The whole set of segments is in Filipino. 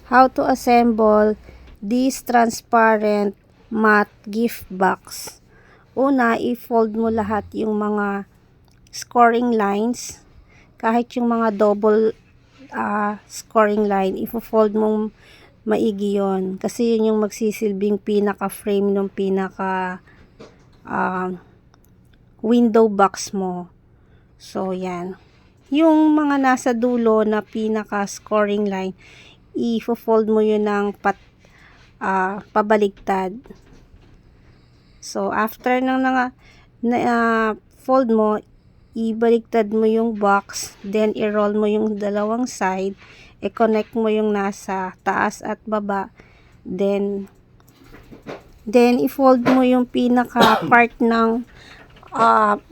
how to assemble this transparent matte gift box. Una, i-fold mo lahat yung mga scoring lines. Kahit yung mga double scoring line, i-fold mong maigi yun. Kasi yun yung magsisilbing pinaka-frame ng pinaka window box mo. So, yan. Yung mga nasa dulo na pinaka-scoring line, i-fold mo yun ng pabaligtad. So, after nang fold mo, ibaligtad mo yung box, then i-roll mo yung dalawang side, i-connect mo yung nasa taas at baba, then i-fold mo yung pinaka part ng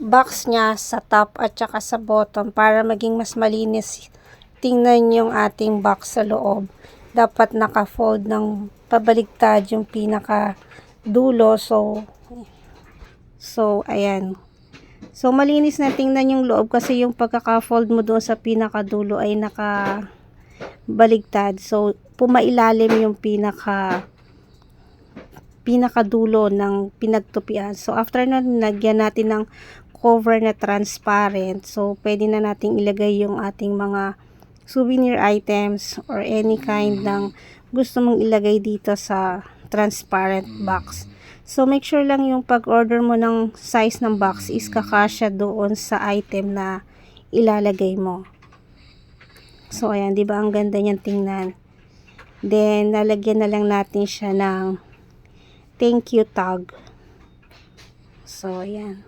box niya sa top at saka sa bottom para maging mas malinis tingnan yung ating box sa loob. Dapat naka-fold ng pabaligtad yung pinaka dulo. So ayan. So malinis na tingnan yung loob kasi yung pagkaka-fold mo doon sa pinaka dulo ay nakabaligtad. So pumailalim yung pinakadulo ng pinagtupian. So, after na nagyan natin ng cover na transparent, so, pwede na nating ilagay yung ating mga souvenir items or any kind ng gusto mong ilagay dito sa transparent box. So, make sure lang yung pag-order mo ng size ng box is kakasya doon sa item na ilalagay mo. So, ayan, di ba ang ganda niyan tingnan. Then, lalagyan na lang natin siya ng thank you tag. So, ayan.